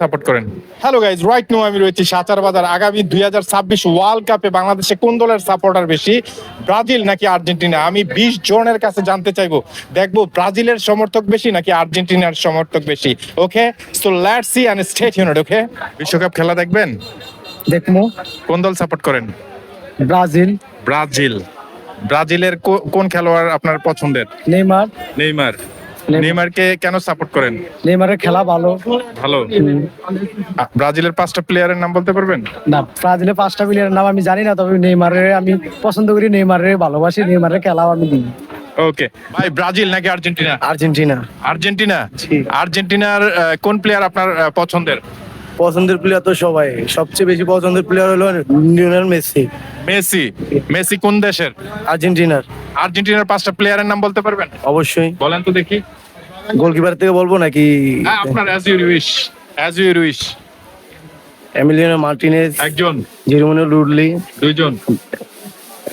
Support করেন? Hello guys, right now আমি রয়েছি সাচার বাজার। আগামী 2026 ওয়ার্ল্ড কাপে বাংলাদেশে কোন দলের সাপোর্টার বেশি, ব্রাজিল নাকি আর্জেন্টিনা? আমি 20 জনের কাছে জানতে চাইবো, দেখবো ব্রাজিলের সমর্থক বেশি নাকি আর্জেন্টিনার সমর্থক বেশি। Okay, so let's see and stay tuned. Okay, বিশ্বকাপ খেলা দেখবেন? দেখবো। কোন দল সাপোর্ট করেন? ব্রাজিল। ব্রাজিল। ব্রাজিলের কোন খেলোয়াড় আপনার পছন্দের? নেইমার। নেইমার। নেইমারকে কেন সাপোর্ট করেন? নেইমারের খেলা ভালো। ভালো। ব্রাজিলের 5টা প্লেয়ারের নাম বলতে পারবেন? না, ব্রাজিলের 5টা প্লেয়ারের নাম আমি জানি না, তবে নেইমারের আমি পছন্দ করি, নেইমারের ভালোবাসি, নেইমারের খেলাও আমি দিই। ওকে ভাই, ব্রাজিল নাকি আর্জেন্টিনা? আর্জেন্টিনা। আর্জেন্টিনা। আর্জেন্টিনার কোন প্লেয়ার আপনার পছন্দের? পছন্দের প্লেয়ার তো সবাই, সবচেয়ে বেশি পছন্দের প্লেয়ার হলো লিওনেল মেসি। মেসি। মেসি কোন দেশের? আর্জেন্টিনার। আর্জেন্টিনার 5টা প্লেয়ারের নাম বলতে পারবেন? অবশ্যই। বলেন তো দেখি। গোলকিপার থেকে বলবো নাকি? হ্যাঁ, আপনার as you wish. As you wish. Emiliano Martinez, একজন। জেরোমিনো রুডলি, দুইজন।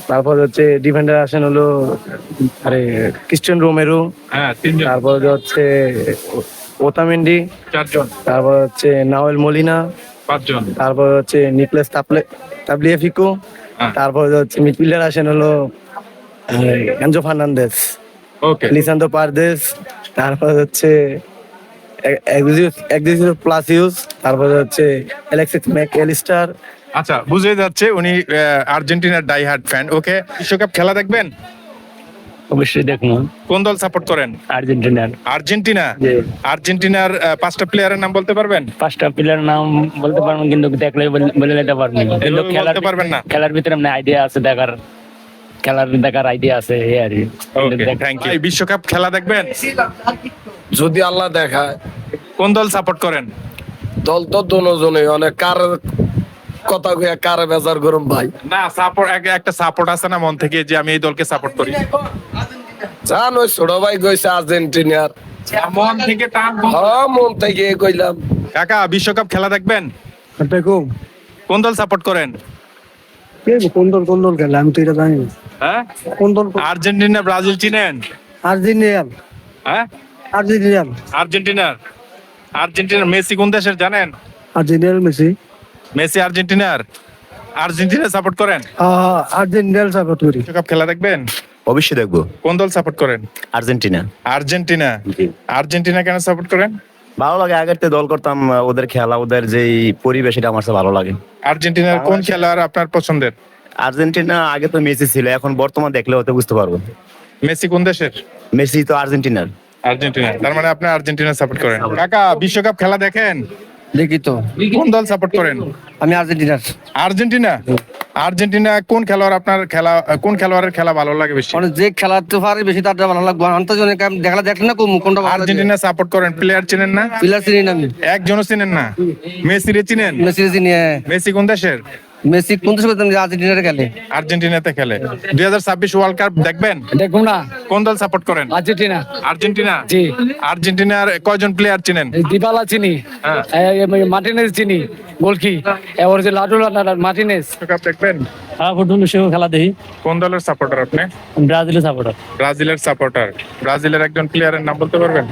তারপর হচ্ছে ডিফেন্ডার আসেন হলো ক্রিস্টিয়ান রোমেরো, হ্যাঁ, তিনজন। তারপর হচ্ছে ওতামেন্ডি, 4জন। তারপর হচ্ছে নাওয়েল মলিনা, 5জন। তারপর হচ্ছে নিকলাস তাবলিয়াফিকো, হ্যাঁ। তারপর হচ্ছে মিডফিল্ডার আসেন হলো এনজো ফার্নান্দেস, ওকে। লিসান্দ্রো পারদেস, তারপর হচ্ছে এক্সিউস প্লাসিউস, তারপর হচ্ছে অ্যালেক্সিস ম্যাকঅ্যালিস্টার। আচ্ছা, বুঝে যাচ্ছে উনি আর্জেন্টিনার ডাই হার্ড ফ্যান। ওকে, বিশ্বকাপ খেলা দেখবেন? অবশ্যই দেখবো। কোন দল সাপোর্ট করেন? আর্জেন্টিনার। আর্জেন্টিনা। জি। আর্জেন্টিনার 5টা প্লেয়ারের নাম বলতে পারবেন? 5টা প্লেয়ার নাম বলতে পারবো, কিন্তু দেখলে বলে নিতে পারবো না। কিন্তু এভাবে বলতে পারবেন না? খেলার ভিতরে এমনি আইডিয়া আছে, দেখার আইডিয়া আছে এই আর কি। ওকে, থ্যাংক ইউ। বিশ্বকাপ খেলা দেখবেন? যদি আল্লাহ দেখায়। কোন দল সাপোর্ট করেন? দল তো দুজনে অনেক কার কথা কইয়া কার বেজার গরম ভাই। না, সাপোর্ট একটা সাপোর্ট আছে না মন থেকে, যে আমি এই দলকে সাপোর্ট করি। জান ওই ছোট ভাই কইছে আর্জেন্টিনার, মন থেকে টান। হ্যাঁ মন থেকে কইলাম। কাকা, বিশ্বকাপ খেলা দেখবেন? দেখো কোন দল সাপোর্ট করেন? কোন দল খেলে আমি তো এটা জানি না। হ্যাঁ, কোন দল? আর্জেন্টিনা ব্রাজিল চিনেন? আর্জেন্টিনার। হ্যাঁ, আর্জেন্টিনার। আর্জেন্টিনার মেসি কোন দেশের জানেন? আর্জেন্টিনার মেসি। মেসি আর্জেন্টিনার। আর্জেন্টিনা সাপোর্ট করেন? আর্জেন্টিনার সাপোর্ট করি। বিশ্বকাপ খেলা দেখবেন? অবশ্যই দেখবো। কোন দল সাপোর্ট করেন? আর্জেন্টিনা। আর্জেন্টিনা। আর্জেন্টিনা কেন সাপোর্ট করেন? ভালো লাগে, আগের থেকে দল করতাম, ওদের খেলা, ওদের যেই পরিবেশ, এটা আমার কাছে ভালো লাগে। আর্জেন্টিনার কোন খেলোয়াড় আপনার পছন্দের? আর্জেন্টিনা আগে তো মেসি ছিল, এখন বর্তমান দেখলে হতে বুঝতে পারবো। মেসি কোন দেশের? মেসি তো আর্জেন্টিনার। আর্জেন্টিনা। তার মানে আপনি আর্জেন্টিনা সাপোর্ট করেন। কাকা, বিশ্বকাপ খেলা দেখেন? দেখি তো। কোন দল সাপোর্ট করেন? আমি আর্জেন্টিনার। আর্জেন্টিনা। আর্জেন্টিনা কোন খেলোয়াড়ের খেলা ভালো লাগে বেশি? মানে যে খেলাতে পারে বেশি তার ভালো লাগবে। আন্তর্জাতিক দেখলে না কোনটা ভালো লাগে। আর্জেন্টিনা সাপোর্ট করেন। প্লেয়ার চিনেন না? প্লেয়ার চিনি না আমি। একজনও চিনেন না? মেসিরে চিনেন? মেসি চিনি। মেসি কোন দেশের? মেসি কোন দেশে আর্জেন্টিনার খেলে? আর্জেন্টিনাতে খেলে। 2026 ওয়ার্ল্ড কাপ দেখবেন? দেখবো না। কোন দল সাপোর্ট করেন? আর্জেন্টিনা। আর্জেন্টিনা। জি। আর্জেন্টিনার কয়জন প্লেয়ার চিনেন? দিবালা চিনি, হ্যাঁ। মার্টিনেজ চিনি, গোলকি, এবার যে লাডুলা মার্টিনেজ। বিশ্বকাপ দেখবেন? হ্যাঁ, ফুটবল বিশ্বকাপ খেলা দেখি। কোন দলের সাপোর্টার আপনি? ব্রাজিলের সাপোর্টার। ব্রাজিলের সাপোর্টার। ব্রাজিলের একজন প্লেয়ারের নাম বলতে পারবেন?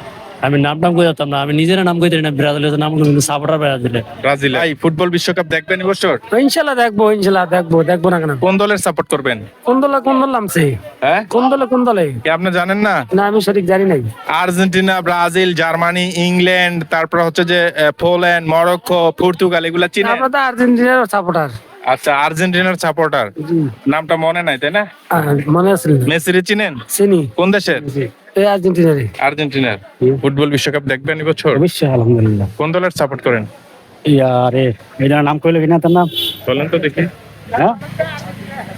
আমি নাম কই যেতাম না, আমি নিজের নাম কইতে না, ব্রাজিলের নাম কিন্তু সাপোর্টার ব্রাজিলের। ব্রাজিল। এই ফুটবল বিশ্বকাপ দেখবেন এবছর? ইনশাল্লাহ দেখবো না কেন। কোন দলের সাপোর্ট করবেন? কোন দল নামছে? হ্যাঁ, কোন দলে? কি আপনি জানেন না? না, আমি সঠিক জানি নাই। আর্জেন্টিনা, ব্রাজিল, জার্মানি, ইংল্যান্ড, তারপর হচ্ছে যে পোল্যান্ড, মরক্কো, পর্তুগাল, এগুলা চিনেন? আমরা তো আর্জেন্টিনার সাপোর্টার। আচ্ছা, আর্জেন্টিনার সাপোর্টার। নামটা মনে নাই তাই না? মনে আছে। মেসিরে চিনেন? চিনি। কোন দেশের? এই আর্জেন্টিনারে। আর্জেন্টিনার। ফুটবল বিশ্বকাপ দেখবেন এবছর? অবশ্যই, আলহামদুলিল্লাহ। কোন দলের সাপোর্ট করেন? ইয়ারে এটার নাম কইলো কিনা তার নাম? বলেন তো দেখি। হ্যাঁ,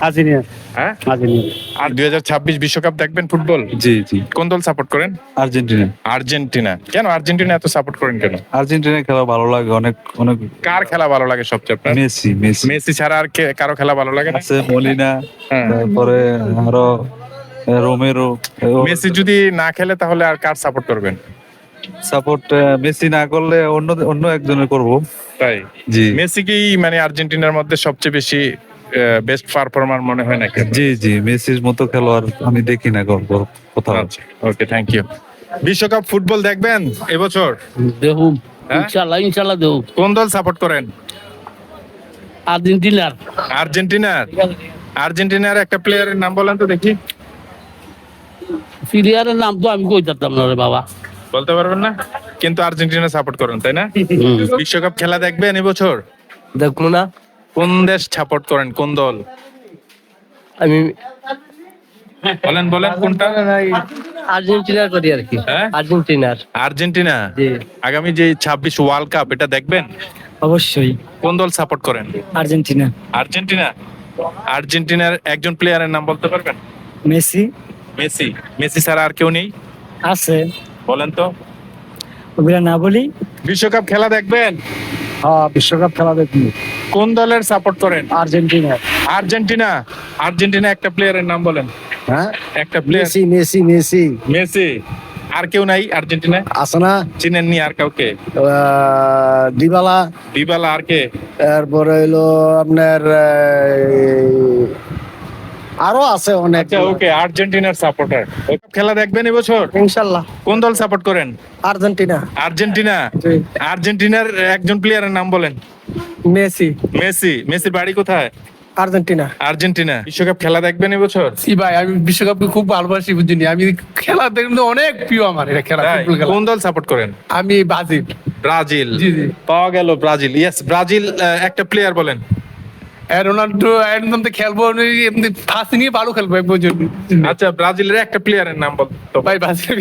আর্জেন্টিনা। হ্যাঁ। আর্জেন্টিনা। আর 2026 বিশ্বকাপ দেখবেন ফুটবল? জি জি, কোন দল সাপোর্ট করেন? আর্জেন্টিনা। আর্জেন্টিনা। কেন আর্জেন্টিনা এত সাপোর্ট করেন কেন? আর্জেন্টিনার খেলা ভালো লাগে, অনেক অনেক। কার খেলা ভালো লাগে সবচেয়ে আপনার? মেসি মেসি মেসি ছাড়া আর কারো খেলা ভালো লাগে না? আছে, মলিনা, হ্যাঁ। তারপরে আরো রোমেরো। মেসি যদি না খেলে তাহলে আর কার সাপোর্ট করবেন? সাপোর্ট মেসি না করলে অন্য একজনের করব। তাই? জি মেসি কি মানে আর্জেন্টিনার মধ্যে সবচেয়ে বেশি বেস্ট পারফর্মার মনে হয় নাকি? জি জি, মেসির মতো খেলোয়াড় আমি দেখি না কোথাও। আচ্ছা, ওকে, থ্যাংক ইউ। বিশ্বকাপ ফুটবল দেখবেন এবছর? দেখুন। হ্যাঁ? ইনশাল্লাহ ইনশাল্লাহ দেব। কোন দল সাপোর্ট করেন? আর্জেন্টিনার আর্জেন্টিনার একটা প্লেয়ারের নাম বলেন তো দেখি। প্লেয়ারের নাম তো আমি কই পারতাম না রে বাবা। বলতে পারবেন না, কিন্তু আর্জেন্টিনা সাপোর্ট করেন তাই না? বিশ্বকাপ খেলা দেখবেন এবছর? দেখবো না কোন দেশ সাপোর্ট করেন, কোন দল আমি বলেন কোনটা? আর্জেন্টিনার করি আর কি। হ্যাঁ? আর্জেন্টিনার। আর্জেন্টিনা। আগামী যে 26 ওয়ার্ল্ড কাপ এটা দেখবেন? অবশ্যই কোন দল সাপোর্ট করেন? আর্জেন্টিনা। আর্জেন্টিনার একজন প্লেয়ারের নাম বলতে পারবেন? মেসি মেসি ছাড়া আর কেউ নেই? আছে, বলেন তো। ওগুলা না বলি। বিশ্বকাপ খেলা দেখবেন? হ্যাঁ, বিশ্বকাপ খেলা দেখি। কোন দলের সাপোর্ট করেন? আর্জেন্টিনা। আর্জেন্টিনা একটা প্লেয়ারের নাম বলেন। হ্যাঁ, একটা প্লেয়ার। মেসি। আর কেউ নাই আর্জেন্টিনায়? আছে না, চিনেননি আর কাউকে? দিবালা, আর কে? তারপরে হইলো আপনার আরো আছে অনেক। আচ্ছা, ওকে, আর্জেন্টিনার সাপোর্টার। খেলা দেখবেন এবছর? ইনশাল্লাহ। কোন দল সাপোর্ট করেন? আর্জেন্টিনা। আর্জেন্টিনার একজন প্লেয়ারের নাম বলেন। মেসির বাড়ি কোথায়? আর্জেন্টিনা। বিশ্বকাপ খেলা দেখবেন এবছর? ভাই আমি বিশ্বকাপকে খুব ভালোবাসি, বুঝিনি আমি খেলা দেখলে অনেক প্রিয় আমার এটা খেলা, তাই? ফুটবল খেলা। কোন দল সাপোর্ট করেন? আমি ব্রাজিল। জি। পাওয়া গেল ব্রাজিল। Yes, Brazil. একটা প্লেয়ার বলেন। রোনাল্ডো একদম তো খেলবো, এমনি ফাঁসি নিয়ে ভালো খেলবো এক বছর। আচ্ছা, ব্রাজিলের একটা প্লেয়ারের নাম বলতো। ভাই ব্রাজিল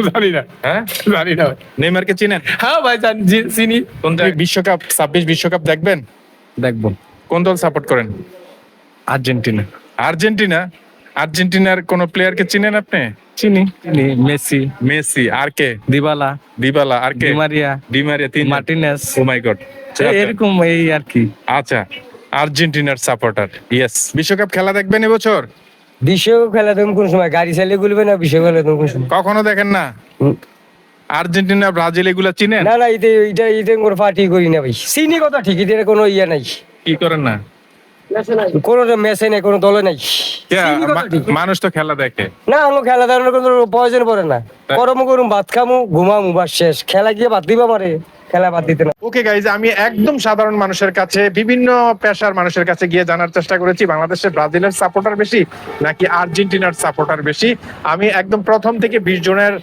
জানি না। হ্যাঁ, জানি না ভাই। নেইমারকে চিনেন? হ্যাঁ ভাই চিনি। কোন বিশ্বকাপ 26 বিশ্বকাপ দেখবেন? দেখবো। কোন দল সাপোর্ট করেন? আর্জেন্টিনার কোন প্লেয়ারকে চিনেন আপনি? চিনি মেসি। আর কে? Dybala, Dybala. আর কে? ডিমারিয়া। তিন। Martinez, oh my God. এরকম এই আর কি। আচ্ছা, আর্জেন্টিনার সাপোর্টার। ইয়েস। বিশ্বকাপ খেলা দেখবেন এবছর? বিশ্বকাপ খেলা তুমি কোন সময় গাড়ি চালিয়ে গুলবে না? বিশ্বকাপ খেলা তুমি কোন সময়? কখনো দেখেন না? আর্জেন্টিনা, ব্রাজিল এগুলা চিনেন? না না, এটা কোনো পার্টি করি না ভাই। চিনি কথা ঠিক, এটা কোনো ইয়ে নাই, কি করেন না? কোনো মেসে নাই, কোনো দলে নাই। চিনি কথা ঠিক। মানুষ তো খেলা দেখে। না, আমার খেলা দেখানোর কোনো প্রয়োজন পড়ে না। গরম করুম, ভাত খামু, ঘুমামু, বাস শেষ। খেলা গিয়ে বাদ দিবা পারে, খেলা বাদ দিতে না। ওকে গাইজ, আমি একদম সাধারণ মানুষের কাছে, বিভিন্ন পেশার মানুষের কাছে গিয়ে জানার চেষ্টা করেছি বাংলাদেশে ব্রাজিলের সাপোর্টার বেশি নাকি আর্জেন্টিনার সাপোর্টার বেশি। আমি একদম প্রথম থেকে 20 জনের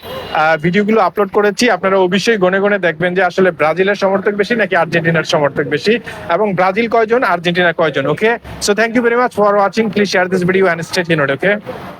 ভিডিওগুলো আপলোড করেছি। আপনারা অবশ্যই গনে গনে দেখবেন যে আসলে ব্রাজিলের সমর্থক বেশি নাকি আর্জেন্টিনার সমর্থক বেশি, এবং ব্রাজিল কয়জন, আর্জেন্টিনা কয়জন। Okay, so thank you very much for watching. Please share this video and stay tuned. Okay.